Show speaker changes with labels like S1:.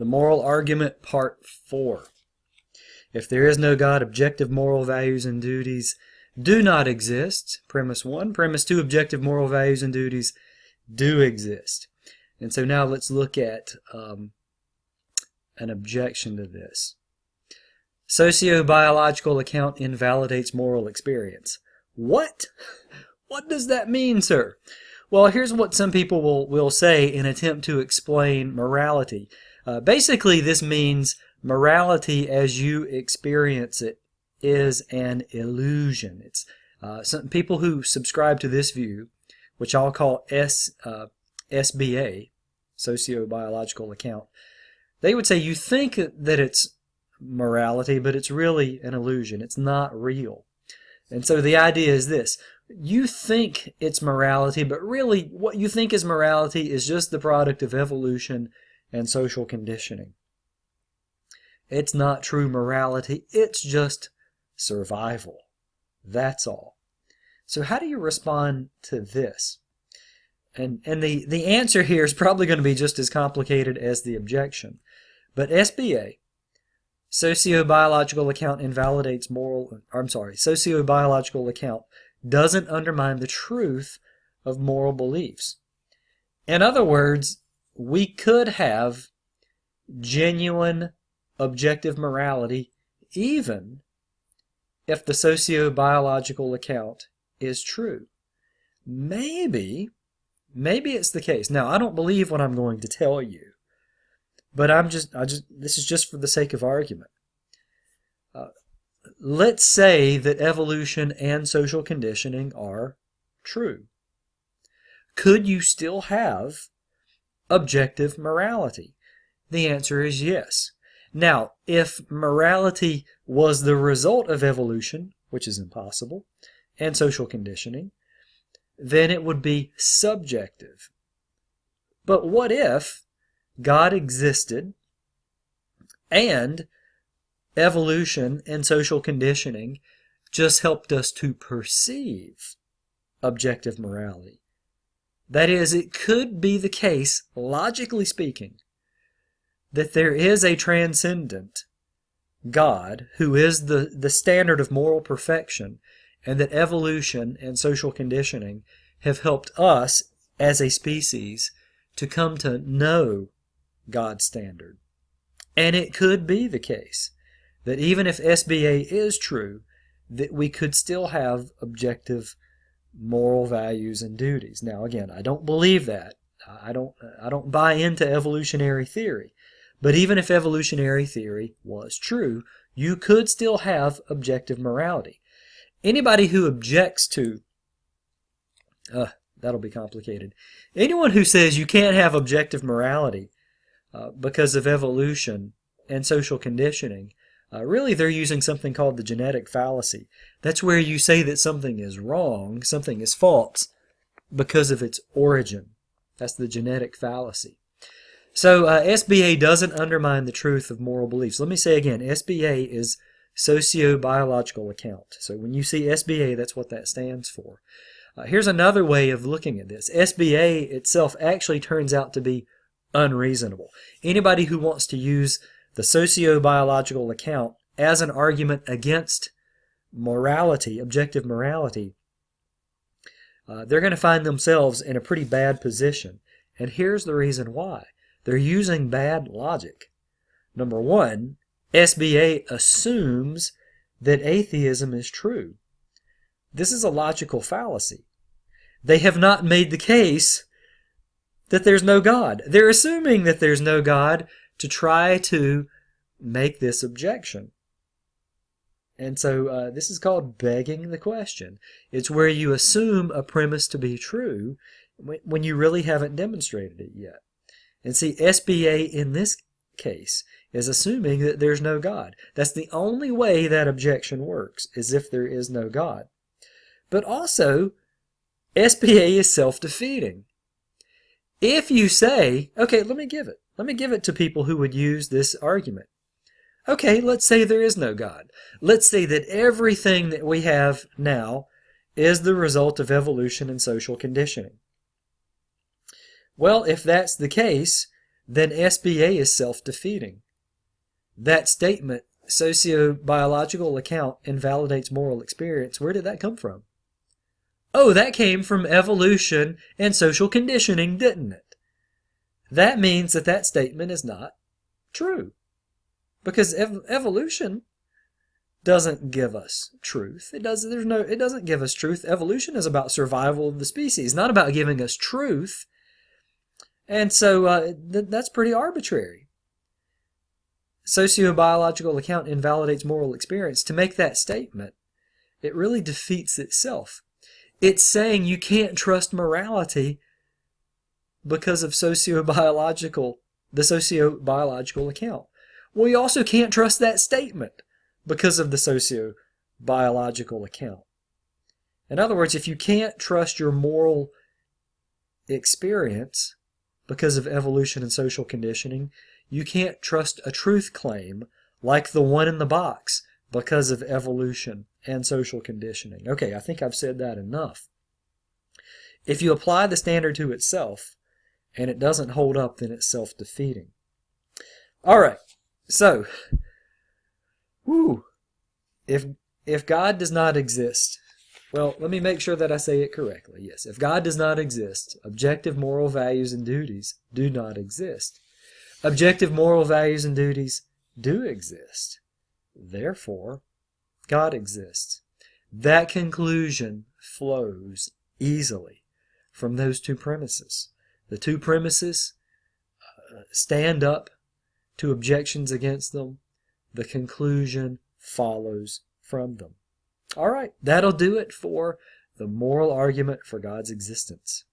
S1: The moral argument, part 4. If there is no God, objective moral values and duties do not exist. Premise 1. Premise 2, objective moral values and duties do exist. And so now let's look at an objection to this. Sociobiological account invalidates moral experience. What? What does that mean, sir? Well, here's what some people will say in an attempt to explain morality. Basically, this means morality as you experience it is an illusion. It's some people who subscribe to this view, which I'll call SBA, sociobiological account. They would say you think that it's morality, but it's really an illusion. It's not real. And so the idea is this. You think it's morality, but really what you think is morality is just the product of evolution and social conditioning. It's not true morality. It's just survival. That's all. So how do you respond to this? And the answer here is probably going to be just as complicated as the objection. But SBA, sociobiological account invalidates sociobiological account doesn't undermine the truth of moral beliefs. In other words, we could have genuine objective morality even if the sociobiological account is true. Maybe it's the case. Now, I don't believe what I'm going to tell you, but this is just for the sake of argument. Let's say that evolution and social conditioning are true. Could you still have objective morality? The answer is yes. Now, if morality was the result of evolution, which is impossible, and social conditioning, then it would be subjective. But what if God existed and evolution and social conditioning just helped us to perceive objective morality? That is, it could be the case, logically speaking, that there is a transcendent God who is the standard of moral perfection, and that evolution and social conditioning have helped us as a species to come to know God's standard. And it could be the case that even if SBA is true, that we could still have objective moral values and duties. Now, again, I don't believe that. I don't buy into evolutionary theory. But even if evolutionary theory was true, you could still have objective morality. Anybody who objects to, that'll be complicated. Anyone who says you can't have objective morality because of evolution and social conditioning, really they're using something called the genetic fallacy. That's where you say that something is wrong, something is false, because of its origin. That's the genetic fallacy. So SBA doesn't undermine the truth of moral beliefs. Let me say again, SBA is sociobiological account. So when you see SBA, that's what that stands for. Here's another way of looking at this. SBA itself actually turns out to be unreasonable. Anybody who wants to use the sociobiological account as an argument against morality, objective morality, they're going to find themselves in a pretty bad position. And here's the reason why. They're using bad logic. Number one, SBA assumes that atheism is true. This is a logical fallacy. They have not made the case that there's no God. They're assuming that there's no God to try to make this objection. And so this is called begging the question. It's where you assume a premise to be true when you really haven't demonstrated it yet. And see, SBA in this case is assuming that there's no God. That's the only way that objection works, is if there is no God. But also, SBA is self-defeating. If you say, okay, let me give it to people who would use this argument. Okay, let's say there is no God. Let's say that everything that we have now is the result of evolution and social conditioning. Well, if that's the case, then SBA is self-defeating. That statement, sociobiological account invalidates moral experience, where did that come from? Oh, that came from evolution and social conditioning, didn't it? That means that statement is not true. Because evolution doesn't give us truth. It doesn't give us truth. Evolution is about survival of the species, not about giving us truth. And so that's pretty arbitrary. Sociobiological account invalidates moral experience. To make that statement, it really defeats itself. It's saying you can't trust morality because of the sociobiological account. Well, you also can't trust that statement because of the sociobiological account. In other words, if you can't trust your moral experience because of evolution and social conditioning, you can't trust a truth claim like the one in the box because of evolution and social conditioning. Okay, I think I've said that enough. If you apply the standard to itself and it doesn't hold up, then it's self-defeating. All right, so, if God does not exist, well, let me make sure that I say it correctly. Yes, if God does not exist, objective moral values and duties do not exist. Objective moral values and duties do exist. Therefore, God exists. That conclusion flows easily from those two premises. The two premises stand up to objections against them. The conclusion follows from them. All right, that'll do it for the moral argument for God's existence.